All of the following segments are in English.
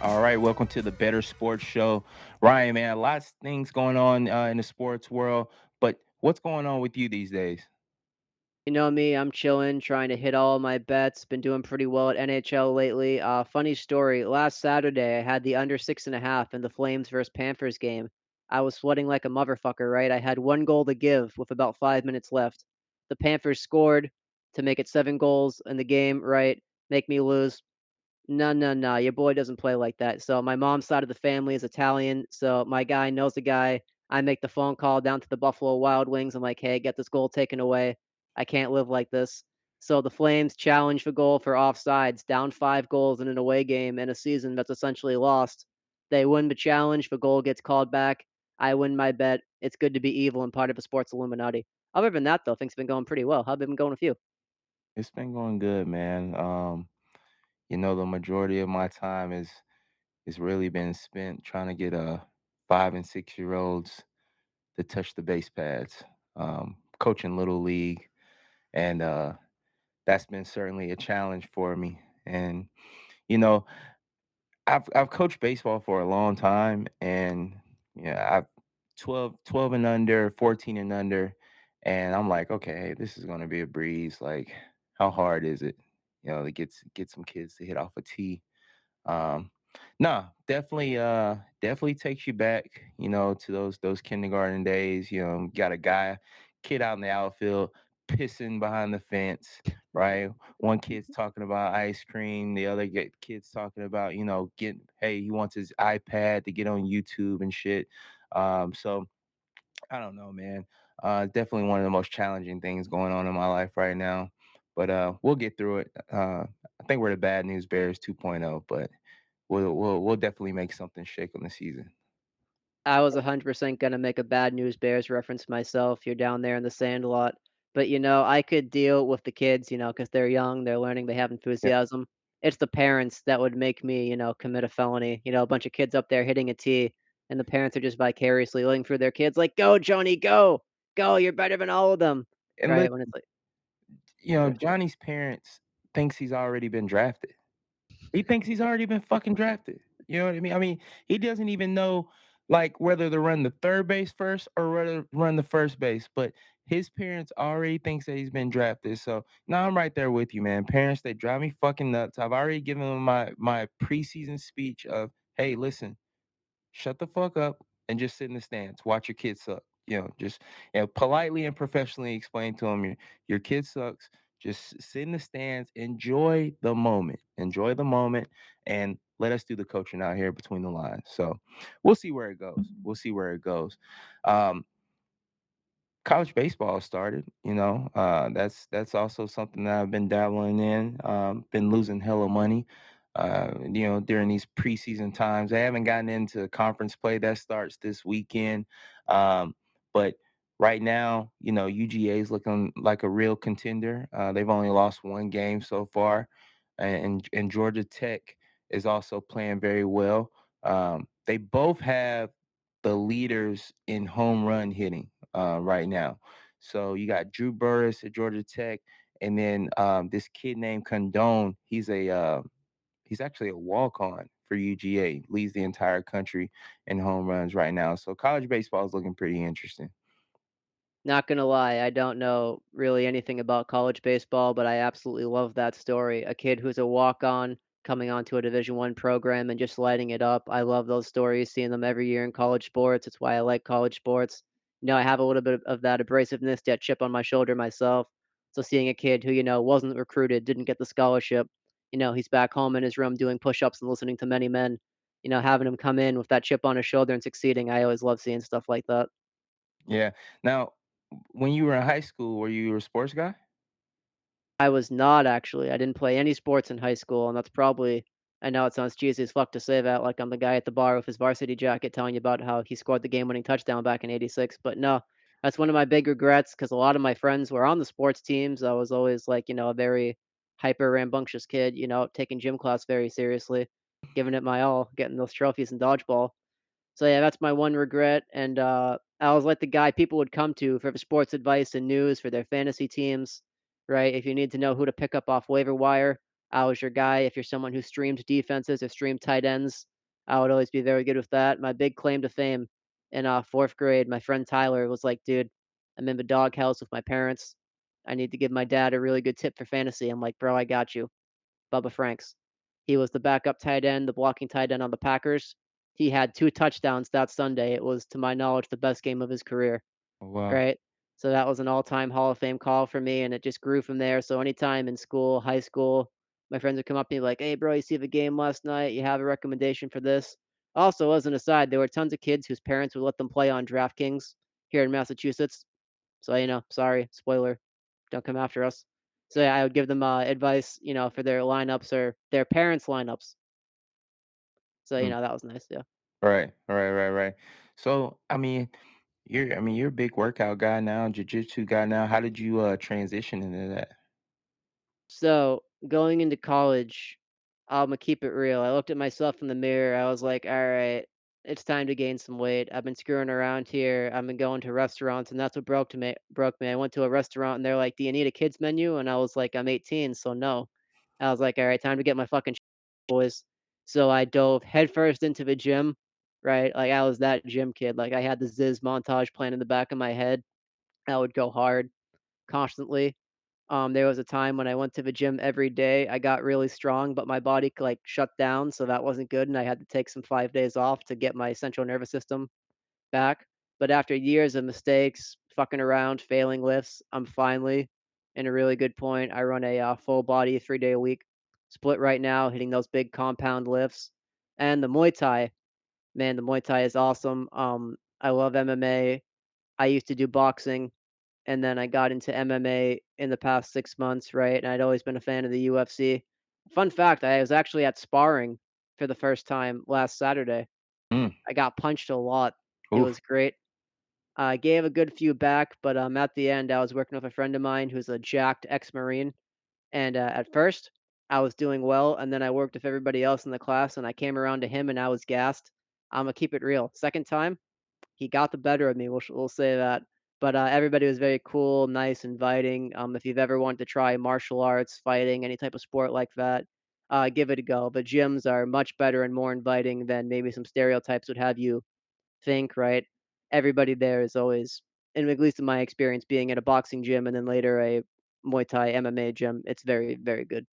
All right, welcome to the Better Sports Show. Ryan, man, lots of things going on in the sports world, but what's going on with you these days? You know me, I'm chilling, trying to hit all my bets. Been doing pretty well at NHL lately. Funny story. Last Saturday, I had the under 6.5 in the Flames versus Panthers game. I was sweating like a motherfucker, right? I had 1 goal to give with about 5 minutes left. The Panthers scored to make it 7 goals in the game, right? Make me lose. No, no, no, your boy doesn't play like that. So my mom's side of the family is Italian, so my guy knows the guy. I make the phone call down to the Buffalo Wild Wings. I'm like, "Hey, get this goal taken away. I can't live like this." So the Flames challenge for goal for offsides, down 5 goals in an away game in a season that's essentially lost. They win the challenge, the goal gets called back. I win my bet. It's good to be evil and part of a sports Illuminati. Other than that, though, things have been going pretty well. How have it been going with you? It's been going good, man. The majority of my time is really been spent trying to get 5 and 6 year olds to touch the base pads. Coaching little league, and that's been certainly a challenge for me. And you know, I've coached baseball for a long time, and yeah, I've 12 and under, 14 and under, and I'm like, okay, hey, this is gonna be a breeze. Like, how hard is it? To get some kids to hit off a tee. Um, nah, definitely takes you back, to those kindergarten days. Got a kid out in the outfield pissing behind the fence, right? One kid's talking about ice cream, the other kid's talking about, hey, he wants his iPad to get on YouTube and shit. So I don't know, man. Definitely one of the most challenging things going on in my life right now. But we'll get through it. I think we're the bad news bears 2.0, but we'll definitely make something shake on the season. I was 100% gonna make a Bad News Bears reference myself. You're down there in the sand a lot. But, I could deal with the kids, because 'cause they're young, they're learning, they have Yeah. enthusiasm. It's the parents that would make me, commit a felony. A bunch of kids up there hitting a tee, and the parents are just vicariously living through their kids like, "Go, Johnny, go! Go, you're better than all of them." And Right? When it's like Johnny's parents thinks he's already been drafted. He thinks he's already been fucking drafted. You know what I mean? I mean, he doesn't even know like whether to run the third base first or whether to run the first base. But his parents already thinks that he's been drafted. So now I'm right there with you, man. Parents, they drive me fucking nuts. I've already given them my preseason speech of, hey, listen, shut the fuck up and just sit in the stands. Watch your kid suck. Just politely and professionally explain to them your kid sucks. Just sit in the stands, enjoy the moment, and let us do the coaching out here between the lines. So we'll see where it goes. We'll see where it goes. Um, College baseball started. That's also something that I've been dabbling in. Been losing hella money. During these preseason times, I haven't gotten into conference play that starts this weekend. But right now, UGA is looking like a real contender. They've only lost one game so far, and Georgia Tech is also playing very well. They both have the leaders in home run hitting right now. So you got Drew Burris at Georgia Tech, and then this kid named Condone. He's actually a walk on for UGA. Leads the entire country in home runs right now. So college baseball is looking pretty interesting. Not gonna lie, I don't know really anything about college baseball, but I absolutely love that story. A kid who's a walk-on coming onto a Division I program and just lighting it up. I love those stories, seeing them every year in college sports. It's why I like college sports. I have a little bit of that abrasiveness, that chip on my shoulder myself. So seeing a kid who, wasn't recruited, didn't get the scholarship, he's back home in his room doing push-ups and listening to Many Men, having him come in with that chip on his shoulder and succeeding. I always love seeing stuff like that. Yeah. Now, when you were in high school, were you a sports guy? I was not actually. I didn't play any sports in high school, and that's probably I know it sounds cheesy as fuck to say that, like I'm the guy at the bar with his varsity jacket telling you about how he scored the game-winning touchdown back in '86, but no, that's one of my big regrets because a lot of my friends were on the sports teams. I was always like, a very hyper rambunctious kid, taking gym class very seriously, giving it my all, getting those trophies in dodgeball. So yeah, that's my one regret, and, I was like the guy people would come to for the sports advice and news for their fantasy teams, right? If you need to know who to pick up off waiver wire, I was your guy. If you're someone who streamed defenses or streamed tight ends, I would always be very good with that. My big claim to fame in 4th grade, my friend Tyler was like, "Dude, I'm in the doghouse with my parents. I need to give my dad a really good tip for fantasy." I'm like, "Bro, I got you." Bubba Franks. He was the backup tight end, the blocking tight end on the Packers. He had 2 touchdowns that Sunday. It was, to my knowledge, the best game of his career, Oh, wow. right? So that was an all-time Hall of Fame call for me, and it just grew from there. So anytime in school, high school, my friends would come up to me like, "Hey, bro, you see the game last night? You have a recommendation for this?" Also, as an aside, there were tons of kids whose parents would let them play on DraftKings here in Massachusetts. So, sorry, spoiler, don't come after us. So, yeah, I would give them, advice, for their lineups or their parents' lineups. So, Mm. that was nice, yeah. Right, right, right, right. So, you're a big workout guy now, jiu-jitsu guy now. How did you transition into that? So, going into college, Imma keep it real. I looked at myself in the mirror. I was like, "All right, it's time to gain some weight. I've been screwing around here. I've been going to restaurants, and that's what broke me. I went to a restaurant, and they're like, 'Do you need a kids menu?' And I was like, 'I'm 18, so no.' I was like, 'All right, time to get my fucking boys.'" So I dove headfirst into the gym, right? Like, I was that gym kid. Like, I had the Ziz montage playing in the back of my head. I would go hard constantly. There was a time when I went to the gym every day. I got really strong, but my body like shut down, so that wasn't good, and I had to take some 5 days off to get my central nervous system back. But after years of mistakes, fucking around, failing lifts, I'm finally in a really good point. I run a full body 3 day a week split right now, hitting those big compound lifts. And the Muay Thai, man, the Muay Thai is awesome. I love MMA. I used to do boxing and then I got into MMA in the past 6 months, right, and I'd always been a fan of the UFC. Fun fact, I was actually at sparring for the first time last Saturday. Mm. I got punched a lot. It Oof. was great. I gave a good few back, but, at the end, I was working with a friend of mine who's a jacked ex-Marine, and, at first, I was doing well, and then I worked with everybody else in the class, and I came around to him, and I was gassed. Imma keep it real. 2nd time, he got the better of me, we'll say that. But, everybody was very cool, nice, inviting. If you've ever wanted to try martial arts, fighting, any type of sport like that, give it a go. But gyms are much better and more inviting than maybe some stereotypes would have you think, right? Everybody there is always, and at least in my experience being at a boxing gym and then later a Muay Thai MMA gym, it's very, very good.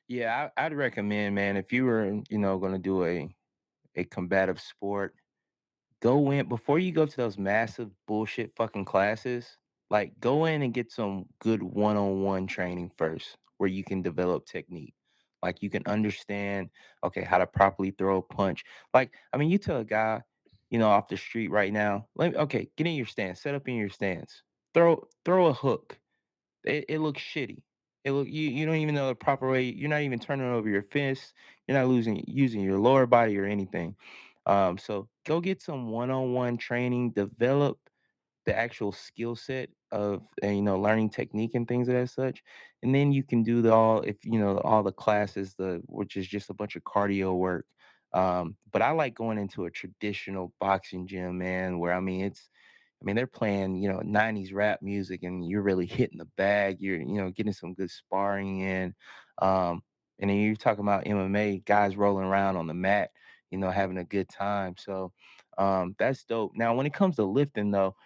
Yeah, I'd recommend, man, if you were, gonna do a combative sport, go in before you go to those massive bullshit fucking classes. Like, go in and get some good one-on-one training first, where you can develop technique. Like, you can understand, okay, how to properly throw a punch. Like, you tell a guy, off the street right now, okay, get in your stance, set up in your stance, throw a hook. It looks shitty. You don't even know the proper way. You're not even turning over your fists. You're not using your lower body or anything. So go get some one-on-one training. Develop the actual skill set of learning technique and things of that such, and then you can do the all if all the classes which is just a bunch of cardio work. But I like going into a traditional boxing gym, man, where they're playing, 90s rap music and you're really hitting the bag. You're, getting some good sparring in. Um, and then you're talking about MMA, guys rolling around on the mat, having a good time. So that's dope. Now, when it comes to lifting, though,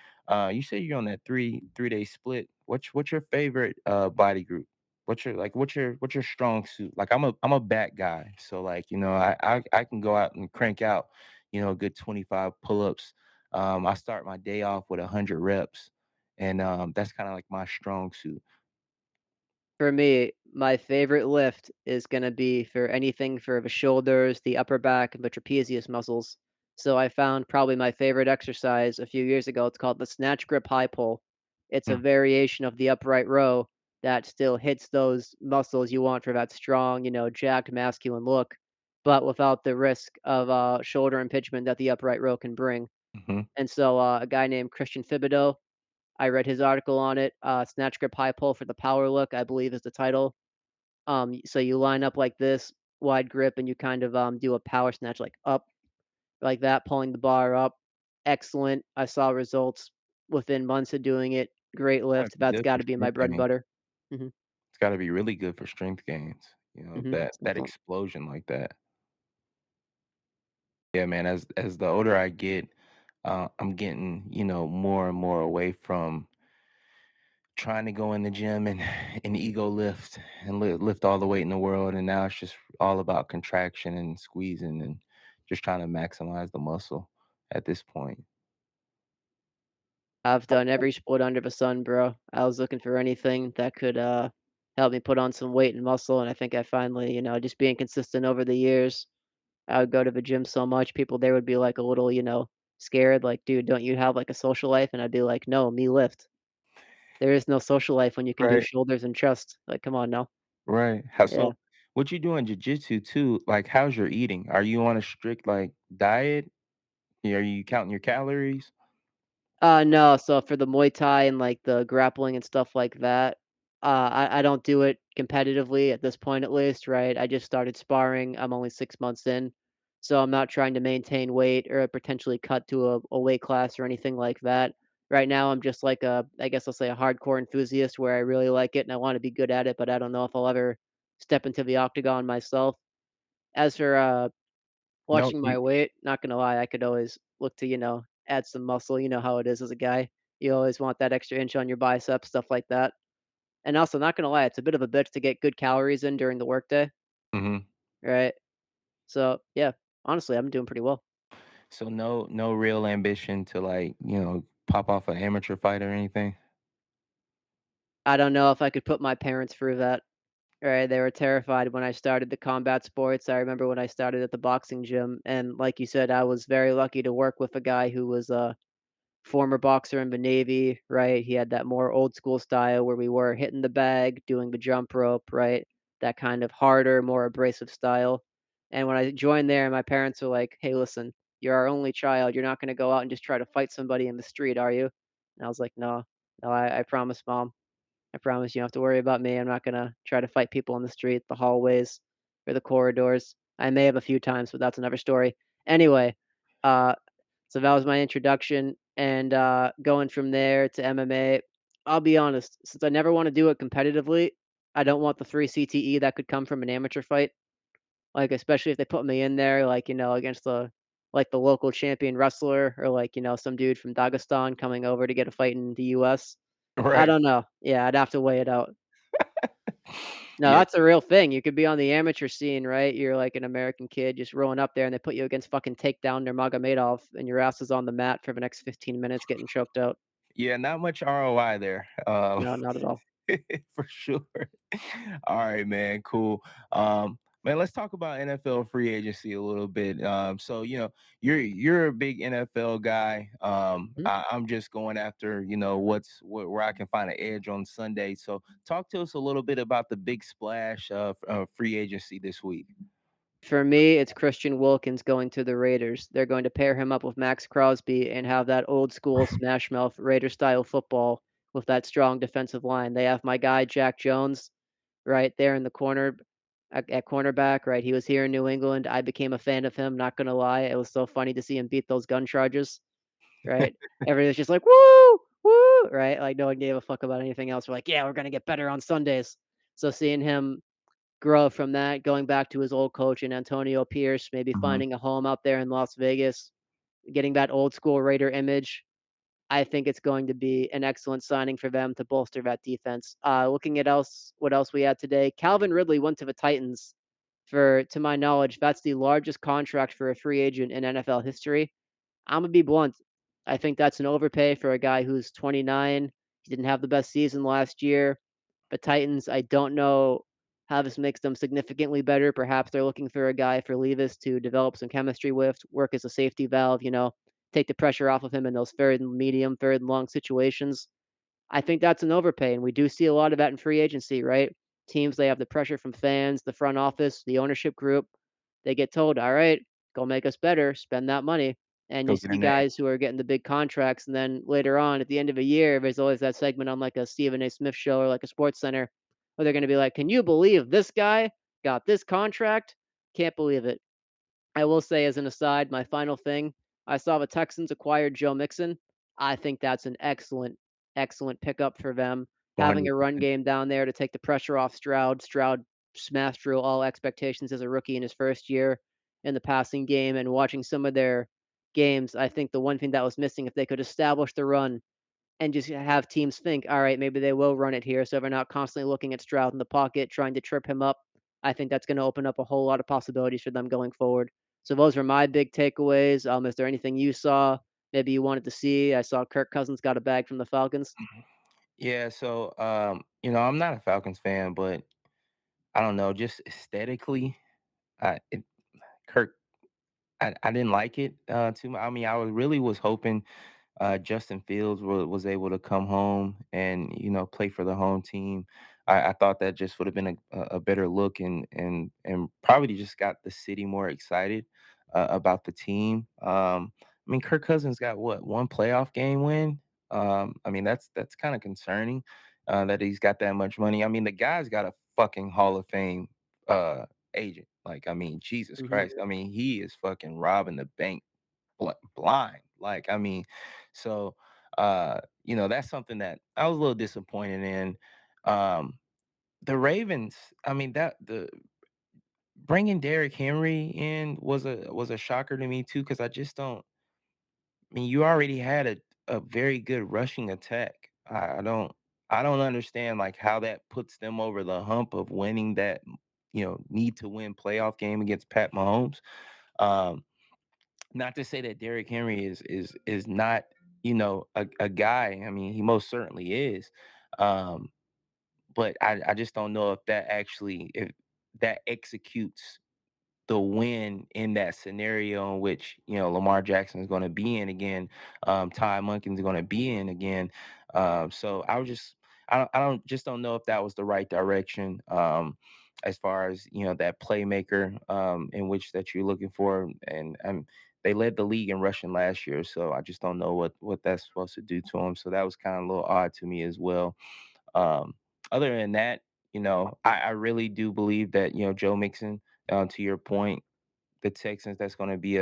you say you're on that three-day split. What's your favorite body group? What's your strong suit? Like I'm a back guy, so like I can go out and crank out a good 25 pull-ups. I start my day off with 100 reps, and that's kind of like my strong suit. For me, my favorite lift is gonna be for anything for the shoulders, the upper back, and the trapezius muscles. So I found probably my favorite exercise a few years ago. It's called the snatch grip high pull. It's a Mm, variation of the upright row that still hits those muscles you want for that strong, jacked masculine look, but without the risk of shoulder impingement that the upright row can bring. mhm. And so a guy named Christian Thibodeau, I read his article on it. Snatch grip high pull for the power look, I believe, is the title. So you line up like this, wide grip, and you kind of do a power snatch like up, like that, pulling the bar up. Excellent. I saw results within months of doing it. Great Gotta lift. be That's good got for to be my strength bread and gains. butter. Mhm. It's gotta be really good for strength gains. Mhm. that Definitely. explosion like that. Yeah, man, as the older I get, I'm getting, more and more away from trying to go in the gym and and ego lift and lift all the weight in the world, and now it's just all about contraction and squeezing and just trying to maximize the muscle at this point. I've done every sport under the sun, bro. I was looking for anything that could, help me put on some weight and muscle, and I think I finally, just being consistent over the years. I would go to the gym so much, people there would be, like, a little, scared, like, "Dude, don't you have, like, a social life?" And I'd be like, "No, me lift. There is no social life when you can do Right. shoulders and chest. Like, come on now." Right. How Yeah. so what you do in jiu-jitsu too, like how's your eating? Are you on a strict like diet? Are you counting your calories? No, so for the Muay Thai and, like, the grappling and stuff like that, I don't do it competitively at this point at least, right? I just started sparring, I'm only 6 months in, so I'm not trying to maintain weight or potentially cut to a weight class or anything like that. Right now, I'm just like I guess I'll say a hardcore enthusiast where I really like it and I wanna be good at it, but I don't know if I'll ever step into the octagon myself. As for, No, watching my weight, not gonna lie, I could always look to, add some muscle, you know how it is as a guy. You always want that extra inch on your biceps, stuff like that. And also, not gonna lie, it's a bit of a bitch to get good calories in during the workday, mhm. right? So, yeah, honestly, I'm doing pretty well. So no real ambition to like, pop off an amateur fight or anything? I don't know if I could put my parents through that, right? They were terrified when I started the combat sports. I remember when I started at the boxing gym, and like you said, I was very lucky to work with a guy who was, former boxer in the Navy, right? He had that more old school style where we were hitting the bag, doing the jump rope, right? That kind of harder, more abrasive style. And when I joined there, my parents were like, "Hey, listen, you're our only child. You're not going to go out and just try to fight somebody in the street, are you?" And I was like, "No, no, I promise, mom. I promise you don't have to worry about me. I'm not going to try to fight people in the street, the hallways, or the corridors. I may have a few times, but that's another story." Anyway, uh, so that was my introduction, and, going from there to MMA, I'll be honest, since I never wanna do it competitively, I don't want the 3 CTE that could come from an amateur fight, like, especially if they put me in there, like, against the local champion wrestler or, like, some dude from Dagestan coming over to get a fight in the US. I Right. don't know. Yeah, I'd have to weigh it out. No, Yeah. that's a real thing. You could be on the amateur scene, right? You're like an American kid just rolling up there, and they put you against fucking Takedown Nurmagomedov, and your ass is on the mat for the next 15 minutes getting choked out. Yeah, not much ROI there. No, not at all. For sure. All right, man. Cool. Man, let's talk about NFL free agency a little bit. So you're a big NFL guy. Mhm. I'm just going after where I can find an edge on Sunday. So talk to us a little bit about the big splash of free agency this week. For me, it's Christian Wilkins going to the Raiders. They're going to pair him up with Max Crosby and have that old school smash mouth Raider style football with that strong defensive line. They have my guy Jack Jones right there in the corner at cornerback, right? He was here in New England. I became a fan of him, not gonna lie. It was so funny to see him beat those gun charges, right? Everybody's just like, "Woo! Woo!" Right? Like no one gave a fuck about anything else. We're like, "Yeah, we're gonna get better on Sundays." So seeing him grow from that, going back to his old coach and Antonio Pierce, maybe Mhm. finding a home out there in Las Vegas, getting that old school Raider image. I think it's going to be an excellent signing for them to bolster that defense. Looking at what else we had today, Calvin Ridley went to the Titans for, to my knowledge, that's the largest contract for a free agent in NFL history. Imma be blunt. I think that's an overpay for a guy who's 29. He didn't have the best season last year. The Titans, I don't know how this makes them significantly better. Perhaps they're looking for a guy for Levis to develop some chemistry with, work as a safety valve, take the pressure off of him in those 3rd and medium, 3rd and long situations. I think that's an overpay, and we do see a lot of that in free agency, right? Teams, they have the pressure from fans, the front office, the ownership group. They get told, all right, go make us better, spend that money. And you Go get see in there. guys who are getting the big contracts. And then later on, at the end of a year, there's always that segment on like a Stephen A. Smith show or like a Sports Center where they're going to be like, can you believe this guy got this contract? Can't believe it. I will say as an aside, my final thing, I saw the Texans acquired Joe Mixon. I think that's an excellent, excellent pickup for them. Having a run 100%. game down there to take the pressure off Stroud. Stroud smashed through all expectations as a rookie in his first year in the passing game, and watching some of their games, I think the one thing that was missing, if they could establish the run and just have teams think, all right, maybe they will run it here. So they're not constantly looking at Stroud in the pocket, trying to trip him up. I think that's going to open up a whole lot of possibilities for them going forward. So those are my big takeaways. Is there anything you saw? Maybe you wanted to see? I saw Kirk Cousins got a bag from the Falcons. Yeah, so I'm not a Falcons fan, but I don't know, just aesthetically, it Kirk I didn't like it too much. I mean, really was hoping Justin Fields was able to come home and play for the home team. I thought that just would have been a better look and probably just got the city more excited about the team. I mean, Kirk Cousins got what, one playoff game win. I mean, that's kind of concerning that he's got that much money. I mean, the guy's got a fucking Hall of Fame uh, agent. Like, I mean, Jesus Hmm. Christ. I mean, he is fucking robbing the bank blind. Like, I mean, so that's something that I was a little disappointed in. Um, the Ravens, I mean, that the bringing Derrick Henry in was a shocker to me too, because I just don't. I mean, you already had a very good rushing attack. I don't understand like how that puts them over the hump of winning that need to win playoff game against Pat Mahomes. Um, Not to say that Derrick Henry is not, a guy. I mean, he most certainly is. Um, but I just don't know if that executes the win in that scenario in which Lamar Jackson is going to be in again, Ty Monken's going to be in again. So I don't know if that was the right direction, as far as that playmaker, in which that you're looking for, and they led the league in rushing last year, so I just don't know what that's supposed to do to them. So that was kind of a little odd to me as well. Um, Other than that, I really do believe that Joe Mixon, to your point, the Texans, that's going to be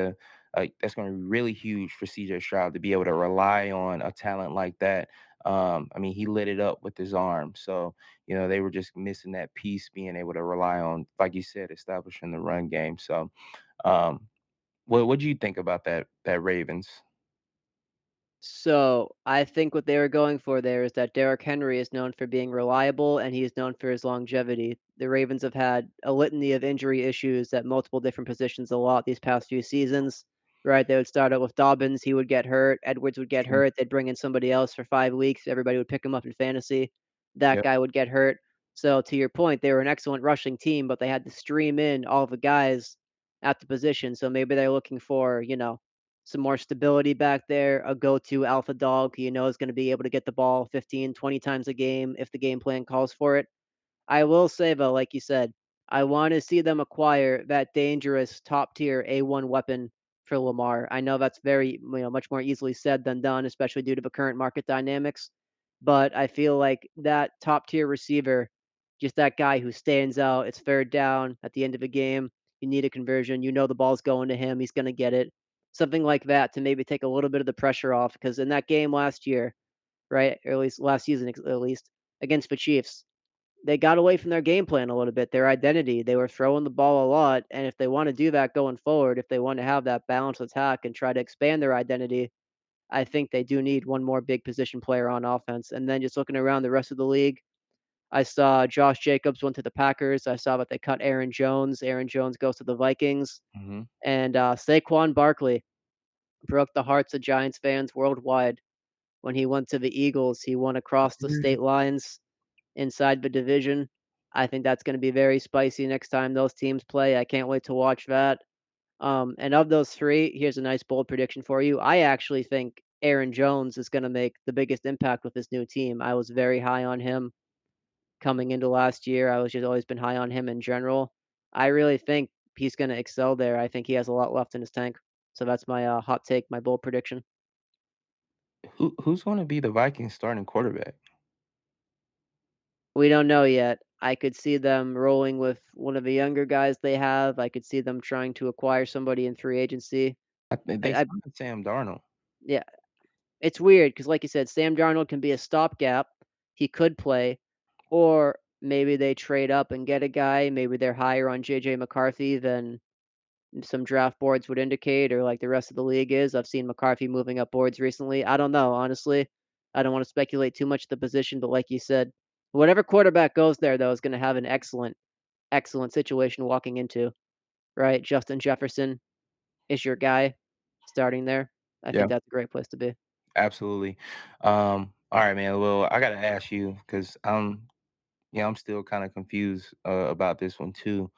really huge for CJ Stroud to be able to rely on a talent like that. I mean, he lit it up with his arm, so they were just missing that piece, being able to rely on, like you said, establishing the run game. So, um, what do you think about that Ravens? So, I think what they were going for there is that Derrick Henry is known for being reliable, and he is known for his longevity. The Ravens have had a litany of injury issues at multiple different positions a lot these past few seasons, right? They would start out with Dobbins, he would get hurt, Edwards would get True. hurt, they'd bring in somebody else for 5 weeks, everybody would pick him up in fantasy, that Yep. guy would get hurt. So, to your point, they were an excellent rushing team, but they had to stream in all the guys at the position, so maybe they're looking for, some more stability back there, a go-to alpha dog who you know is going to be able to get the ball 15, 20 times a game if the game plan calls for it. I will say though, like you said, I want to see them acquire that dangerous top tier A1 weapon for Lamar. I know that's very, much more easily said than done, especially due to the current market dynamics. But I feel like that top tier receiver, just that guy who stands out, it's third down at the end of a game. You need a conversion. You know the ball's going to him. He's going to get it. Something like that to maybe take a little bit of the pressure off. Because in that game last year, right, or at least last season, at least against the Chiefs, they got away from their game plan a little bit, their identity. They were throwing the ball a lot, and if they wanna do that going forward, if they want to have that balanced attack and try to expand their identity, I think they do need one more big position player on offense. And then just looking around the rest of the league, I saw Josh Jacobs went to the Packers. I saw that they cut Aaron Jones. Aaron Jones goes to the Vikings. Hmm. And, Saquon Barkley broke the hearts of Giants fans worldwide when he went to the Eagles. He won across the state lines inside the division. I think that's gonna be very spicy next time those teams play. I can't wait to watch that. And of those 3, here's a nice bold prediction for you. I actually think Aaron Jones is gonna make the biggest impact with this new team. I was very high on him coming into last year. I was just always been high on him in general. I really think he's gonna excel there. I think he has a lot left in his tank. So that's my, hot take, my bold prediction. Who's going to be the Vikings starting quarterback? We don't know yet. I could see them rolling with one of the younger guys they have. I could see them trying to acquire somebody in free agency. They I signed Sam Darnold. yeah, it's weird because, like you said, Sam Darnold can be a stopgap. He could play, or maybe they trade up and get a guy, maybe they're higher on JJ McCarthy than some draft boards would indicate or like the rest of the league is. I've seen McCarthy moving up boards recently. I don't know, honestly. I don't want to speculate too much the position, but like you said, whatever quarterback goes there though is going to have an excellent situation walking into, right? Justin Jefferson is your guy starting there. I Yeah, think that's a great place to be. absolutely. All right, man. Well, I gotta ask you because yeah, I'm still kind of confused about this one too.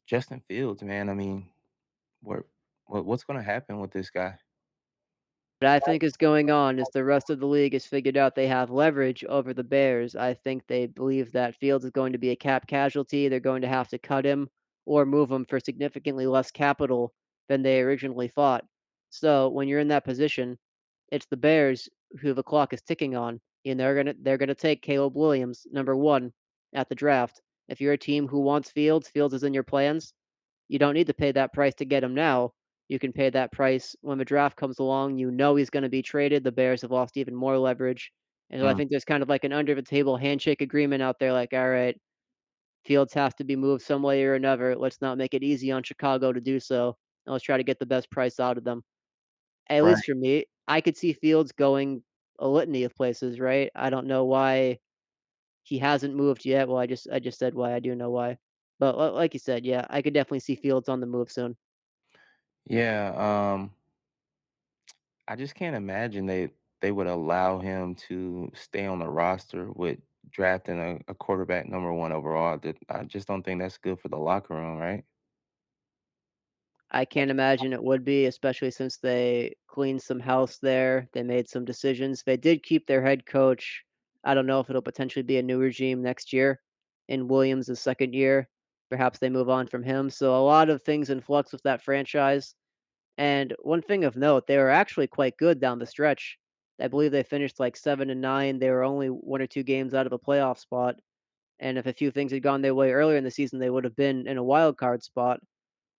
Justin Fields, man. I mean, what, what's gonna happen with this guy? What I think is going on is the rest of the league has figured out they have leverage over the Bears. I think they believe that Fields is going to be a cap casualty. They're going to have to cut him or move him for significantly less capital than they originally thought. So when you're in that position, it's the Bears who the clock is ticking on, and they're gonna take Caleb Williams, number 1, at the draft. If you're a team who wants Fields, Fields is in your plans, you don't need to pay that price to get him now. You can pay that price when the draft comes along. You know he's going to be traded. The Bears have lost even more leverage. And so I Mm, think there's kind of like an under the table handshake agreement out there like, all right, Fields has to be moved some way or another. Let's not make it easy on Chicago to do so. And let's try to get the best price out of them. At right. least for me, I could see Fields going a litany of places, right? I don't know why he hasn't moved yet. Well, I just said why. I do know why. But like you said, yeah, I could definitely see Fields on the move soon. Yeah. I just can't imagine they would allow him to stay on the roster with drafting a quarterback number one overall. That I just don't think that's good for the locker room, right? I can't imagine it would be, especially since they cleaned some house there. They made some decisions. They did keep their head coach. I don't know if it'll potentially be a new regime next year in Williams' second year. Perhaps they move on from him. So a lot of things in flux with that franchise. And one thing of note, they were actually quite good down the stretch. I believe they finished like 7-9. They were only 1 or 2 games out of a playoff spot. And if a few things had gone their way earlier in the season, they would have been in a wild card spot.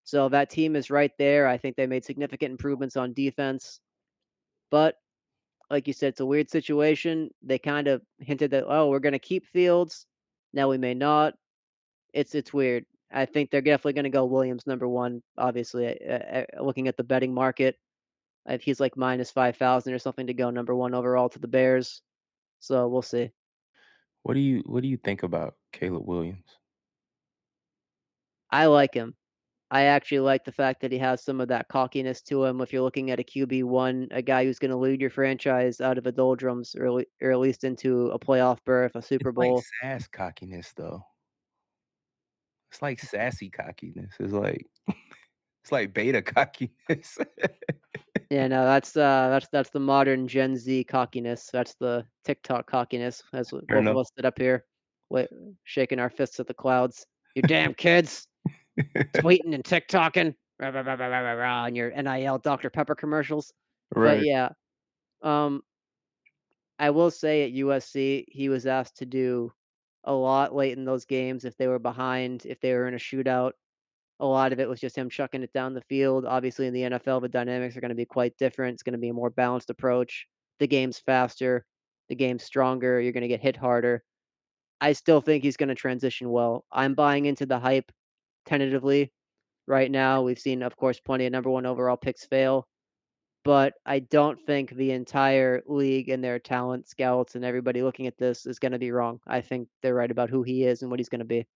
So that team is right there. I think they made significant improvements on defense. But like you said, it's a weird situation. They kind of hinted that, oh, we're going to keep Fields. Now we may not. It's weird. I think they're definitely going to go Williams number 1. Obviously, looking at the betting market, if he's like minus 5,000 or something to go number 1 overall to the Bears. So we'll see. What do you think about Caleb Williams? I like him. I actually like the fact that he has some of that cockiness to him. If you're looking at a QB1, a guy who's going to lead your franchise out of the doldrums, or at least into a playoff berth, a Super It's like Bowl. sass cockiness though. It's like sassy cockiness. It's like beta cockiness. Yeah, no, that's the modern Gen Z cockiness. That's the TikTok cockiness, as Fair both of enough. us sit up here, wait, shaking our fists at the clouds. You damn kids, tweeting and TikToking, rah, rah, rah, rah, rah, rah, rah, on your NIL Dr Pepper commercials. But Right. yeah, um, I will say at USC, he was asked to do a lot late in those games if they were behind, if they were in a shootout. A lot of it was just him chucking it down the field. Obviously, in the NFL, the dynamics are going to be quite different. It's going to be a more balanced approach. The game's faster, the game's stronger. You're going to get hit harder. I still think he's going to transition well. I'm buying into the hype tentatively right now. We've seen, of course, plenty of number 1 overall picks fail. But I don't think the entire league and their talent scouts and everybody looking at this is gonna be wrong. I think they're right about who he is and what he's gonna be.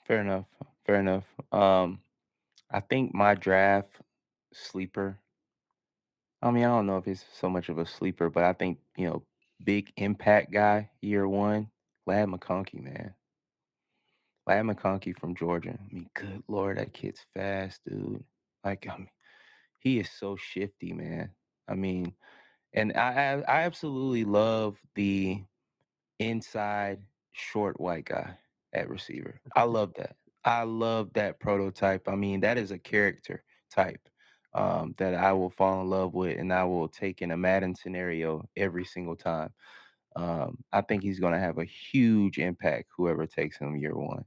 Fair enough. Fair enough. I think my draft sleeper. I mean, I don't know if he's so much of a sleeper, but I think, big impact guy, year one, Lad McConkey, man. Lad McConkey from Georgia. I mean, good Lord, that kid's fast, dude. Like, I mean, he is so shifty, man. I mean, and I absolutely love the inside short white guy at receiver. I love that. I love that prototype. I mean, that is a character type that I will fall in love with and I will take in a Madden scenario every single time. I think he's going to have a huge impact, whoever takes him year one.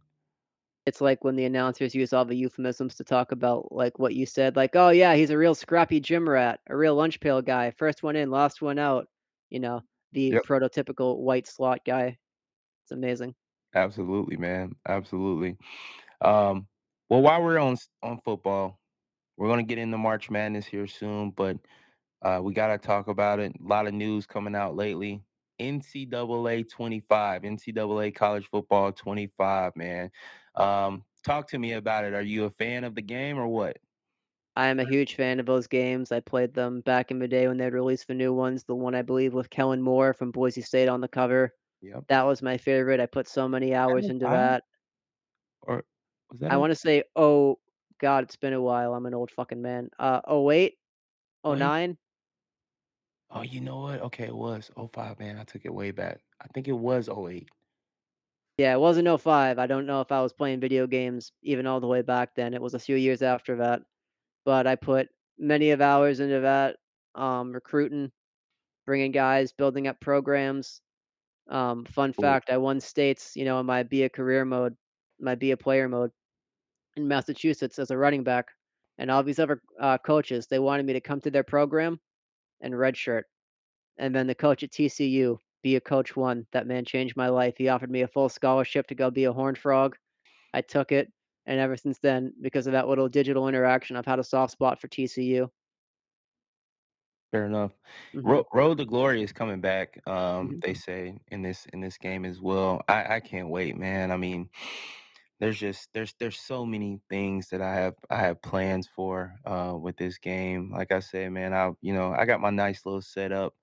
It's like when the announcers use all the euphemisms to talk about, like, what you said, like, "Oh, yeah, he's a real scrappy gym rat, a real lunch pail guy, first one in, last one out." You know, the Yep. prototypical white slot guy. It's amazing. Absolutely, man. Absolutely. Um, well, while we're on football, we're gonna get into March Madness here soon, but we gotta talk about it. A lot of news coming out lately. NCAA 25, NCAA college football 25, man. Talk to me about it. Are you a fan of the game or what? I am a huge fan of those games. I played them back in the day when they'd release the new ones. The one I believe with Kellen Moore from Boise State on the cover. Yep. That was my favorite. I put so many hours into 5 that. or was that I oh wanna say, oh god, it's been a while. I'm an old fucking man. Oh 08? Oh wait? 09? Oh, you know what? Okay, it was '05, man. I took it way back. I think it was '08. Yeah, it wasn't '05. I don't know if I was playing video games even all the way back then. It was a few years after that, but I put many of hours into that, recruiting, bringing guys, building up programs. Fun Cool. fact, I won states, in my be a career mode, my be a player mode in Massachusetts as a running back, and all these other, coaches, they wanted me to come to their program and redshirt. And then the coach at TCU, be a coach one, that man changed my life. He offered me a full scholarship to go be a Horned Frog. I took it, and ever since then, because of that little digital interaction, I've had a soft spot for TCU. Fair enough. Mhm, Road to Glory is coming back. mhm. They say in this game as well. I can't wait, man. I mean, there's so many things that I have plans for with this game. Like I said, man, I got my nice little setup.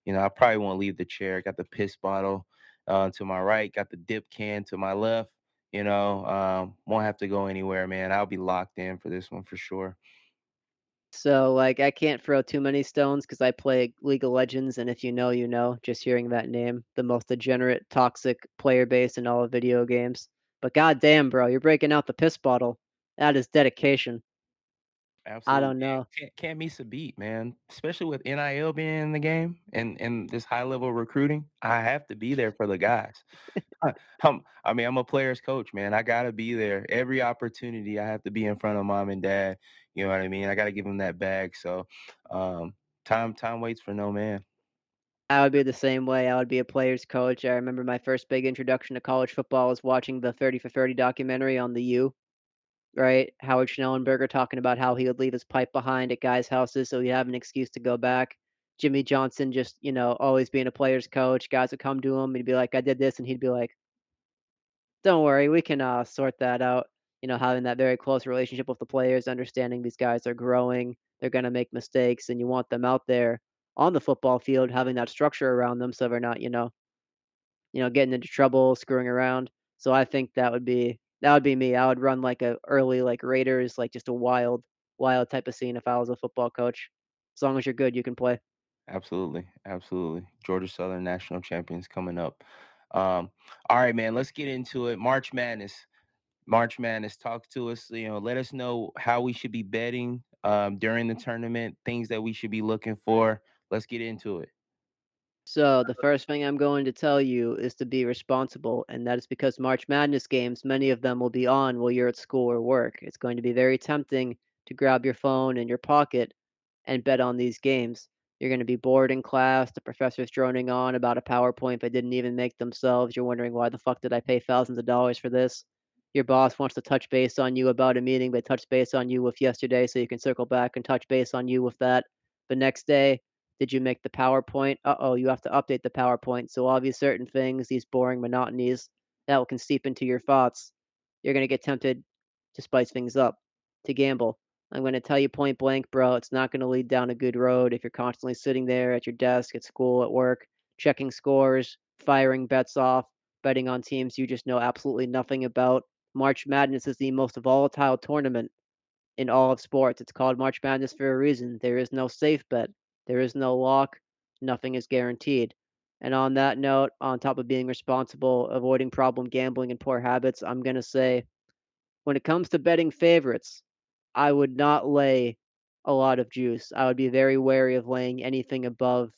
I probably won't leave the chair. Got the piss bottle to my right, got the dip can to my left. Won't have to go anywhere, man. I'll be locked in for this one for sure. So, like, I can't throw too many stones because I play League of Legends, and if you know, you know, just hearing that name, the most degenerate, toxic player base in all of video games. But goddamn, bro, you're breaking out the piss bottle. That is dedication. I Absolutely, don't know. can't miss a beat, man. Especially with NIL being in the game and this high level recruiting, I have to be there for the guys. I'm a player's coach, man. I gotta be there every opportunity. I have to be in front of mom and dad. You know what I mean? I gotta give them that bag. So, um, time waits for no man. I would be the same way. I would be a player's coach. I remember my first big introduction to college football was watching the 30 for 30 documentary on the U, right? Howard Schnellenberger talking about how he would leave his pipe behind at guys' houses so he'd have an excuse to go back. Jimmy Johnson just, always being a player's coach. Guys would come to him, he'd be like, I did this, and he'd be like, don't worry, we can sort that out. Having that very close relationship with the players, understanding these guys are growing, they're gonna make mistakes, and you want them out there on the football field, having that structure around them so they're not, getting into trouble, screwing around. So I think that would be me. I would run like a early like Raiders, like just a wild type of scene if I was a football coach. As long as you're good, you can play. Absolutely, absolutely. Georgia Southern national champions coming up. Um, all right, man. Let's get into it. March Madness. March Madness. Talk to us. Let us know how we should be betting during the tournament, things that we should be looking for. Let's get into it. So the first thing I'm going to tell you is to be responsible, and that is because March Madness games, many of them will be on while you're at school or work. It's going to be very tempting to grab your phone in your pocket and bet on these games. You're going to be bored in class, the professor's droning on about a PowerPoint they didn't even make themselves. You're wondering why the fuck did I pay thousands of dollars for this? Your boss wants to touch base on you about a meeting they touched base on you with yesterday, so you can circle back and touch base on you with that. The next day, did you make the PowerPoint? Uh-oh, you have to update the PowerPoint. So all these certain things, these boring monotonies that can seep into your thoughts, you're gonna get tempted to spice things up, to gamble. I'm gonna tell you point blank, bro, it's not gonna lead down a good road if you're constantly sitting there at your desk, at school, at work, checking scores, firing bets off, betting on teams you just know absolutely nothing about. March Madness is the most volatile tournament in all of sports. It's called March Madness for a reason. There is no safe bet. There is no lock. Nothing is guaranteed. And on that note, on top of being responsible, avoiding problem gambling and poor habits, I'm going to say when it comes to betting favorites, I would not lay a lot of juice. I would be very wary of laying anything above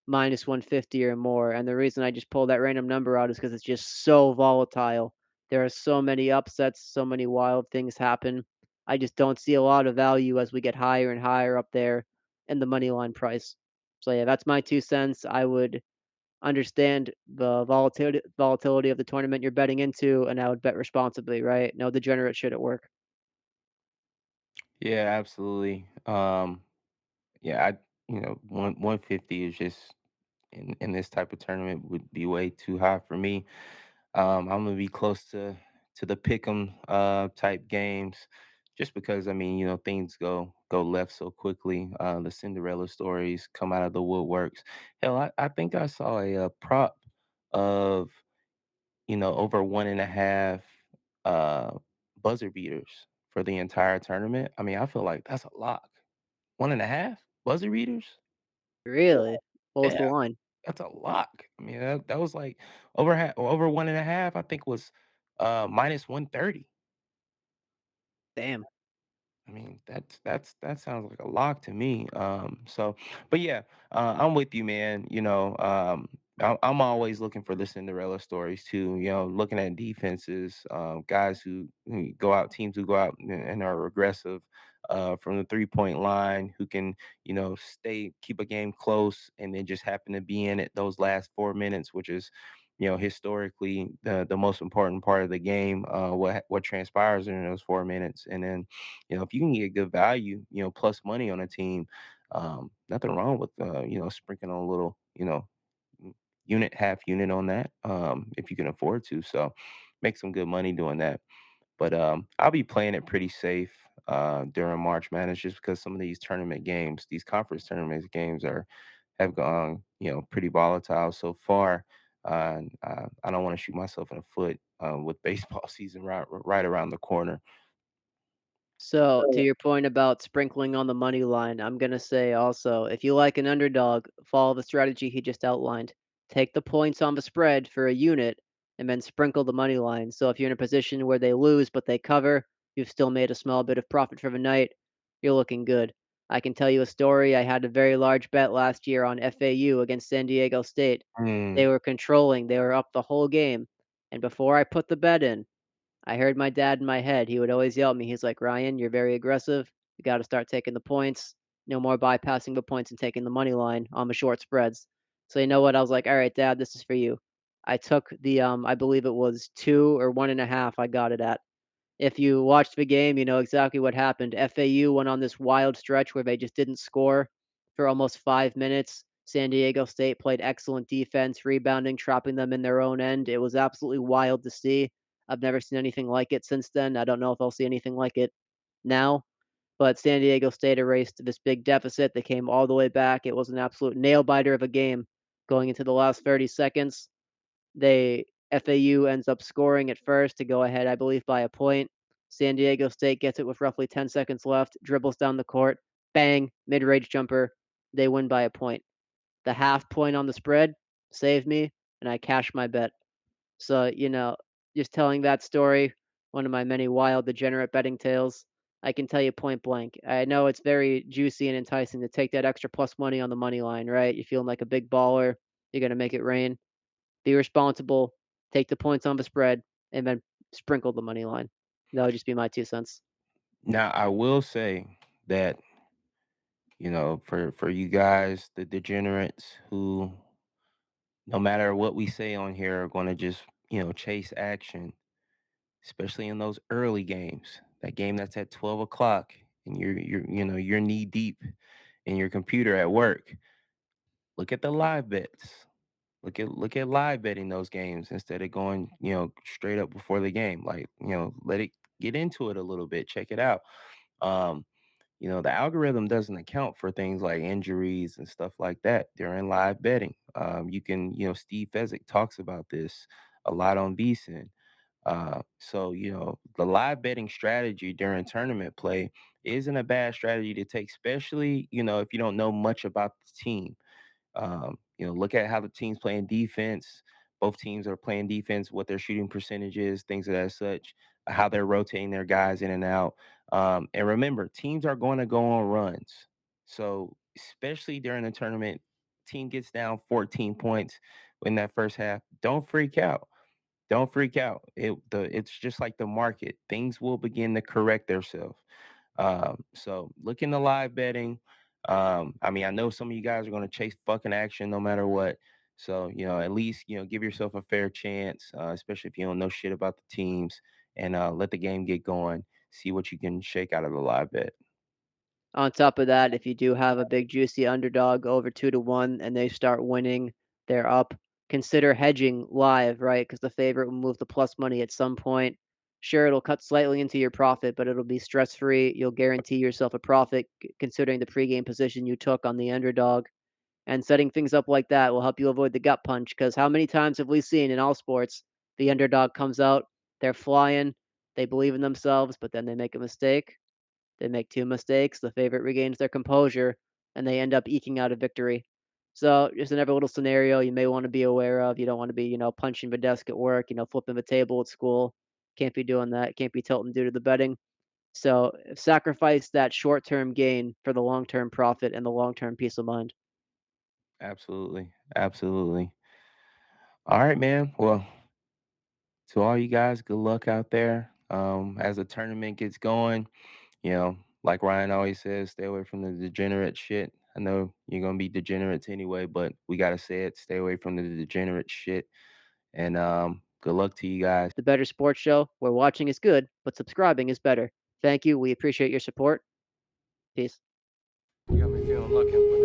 minus 150 or more, and the reason I just pulled that random number out is because it's just so volatile. There are so many upsets, so many wild things happen. I just don't see a lot of value as we get higher and higher up there in the money line price. So, yeah, that's my 2 cents. I would understand the volatility of the tournament you're betting into, and I would bet responsibly, right? No degenerate shit at work. Yeah, absolutely. Yeah, one 150 is just in this type of tournament would be way too high for me. I'm gonna be close to the pick'em type games, just because I mean things go left so quickly. The Cinderella stories come out of the woodworks. Hell, I think I saw a prop of over 1.5 uh buzzer beaters for the entire tournament. I mean, I feel like that's a lock. 1.5 buzzer beaters? Really? What was the Yeah, line? that's a lock. I mean, that was like over 1.5, I think was minus 130. Damn. I mean, that sounds like a lock to me. But yeah, I'm with you, man. I'm always looking for the Cinderella stories too. Looking at defenses, guys who go out, teams who go out and are aggressive from the 3-point line, who can keep a game close, and then just happen to be in it those last 4 minutes, which is historically the most important part of the game. What transpires in those 4 minutes, and then if you can get good value, plus money on a team, nothing wrong with sprinkling on a little, m- half unit on that, if you can afford to. So make some good money doing that. But I'll be playing it pretty safe during March Madness, just because some of these tournament games, these conference tournament games, have gone pretty volatile so far. And I don't want to shoot myself in the foot with baseball season right around the corner. So, to your point about sprinkling on the money line, I'm gonna say also, if you like an underdog, follow the strategy he just outlined. Take the points on the spread for a unit, and then sprinkle the money line. So if you're in a position where they lose but they cover, you've still made a small bit of profit for the night. You're looking good. I can tell you a story. I had a very large bet last year on FAU against San Diego State. They Mm, were controlling. They were up the whole game, and before I put the bet in, I heard my dad in my head. He would always yell at me. He's like, "Ryan, you're very aggressive. You got to start taking the points. No more bypassing the points and taking the money line on the short spreads." So you know what? I was like, "All right, Dad, this is for you." I took the I believe it was 2 or 1.5. I got it at. If you watched the game, you know exactly what happened. FAU went on this wild stretch where they just didn't score for almost 5 minutes. San Diego State played excellent defense, rebounding, trapping them in their own end. It was absolutely wild to see. I've never seen anything like it since then. I don't know if I'll see anything like it now. But San Diego State erased this big deficit. They came all the way back. It was an absolute nail biter of a game going into the last 30 seconds. They FAU ends up scoring at first to go ahead, I believe, by a point. San Diego State gets it with roughly 10 seconds left, dribbles down the court, bang, mid-range jumper. They win by a point. The half point on the spread saved me, and I cashed my bet. So, just telling that story, one of my many wild degenerate betting tales, I can tell you point blank. I know it's very juicy and enticing to take that extra plus money on the money line, right? You're feeling like a big baller. You're gonna make it rain. Be responsible, take the points on the spread, and then sprinkle the money line. That would just be my 2 cents. Now, I will say that, for you guys, the degenerates who, no matter what we say on here, are going to just, chase action, especially in those early games. That game that's at 12 o'clock and you're knee deep in your computer at work. Look at the live bets. Look at live betting those games instead of going, straight up before the game. Like, let it get into it a little bit, check it out. Um, the algorithm doesn't account for things like injuries and stuff like that during live betting. You can, Steve Fezzik talks about this a lot on VSiN. So, the live betting strategy during tournament play isn't a bad strategy to take, especially, if you don't know much about the team. Look at how the team's playing defense. Both teams are playing defense, what their shooting percentage is, things of that such, how they're rotating their guys in and out. And remember, teams are going to go on runs. So, especially during the tournament, team gets down 14 points in that first half. Don't freak out. Don't freak out. It's just like the market. Things will begin to correct themselves. So look into live betting. I mean, I know some of you guys are going to chase fucking action no matter what. So, at least, give yourself a fair chance, especially if you don't know shit about the teams, and let the game get going. See what you can shake out of the live bet. On top of that, if you do have a big juicy underdog over 2 to 1 and they start winning, they're up. Consider hedging live, right? Because the favorite will move to plus money at some point. Sure, it'll cut slightly into your profit, but it'll be stress free. You'll guarantee yourself a profit considering the pregame position you took on the underdog. And setting things up like that will help you avoid the gut punch. Because how many times have we seen in all sports the underdog comes out, they're flying, they believe in themselves, but then they make a mistake, they make 2 mistakes, the favorite regains their composure, and they end up eking out a victory. So, just in every little scenario you may wanna be aware of, you don't wanna be, punching the desk at work, flipping the table at school. Can't be doing that, can't be tilting due to the betting. So, sacrifice that short-term gain for the long-term profit and the long-term peace of mind. Absolutely. Absolutely. All right, man. Well, to all you guys, good luck out there. As the tournament gets going, like Ryan always says, stay away from the degenerate shit. I know you're gonna be degenerates anyway, but we gotta say it. Stay away from the degenerate shit. And good luck to you guys. The Better Sports Show, where watching is good, but subscribing is better. Thank you, we appreciate your support. Peace. You got me feeling lucky.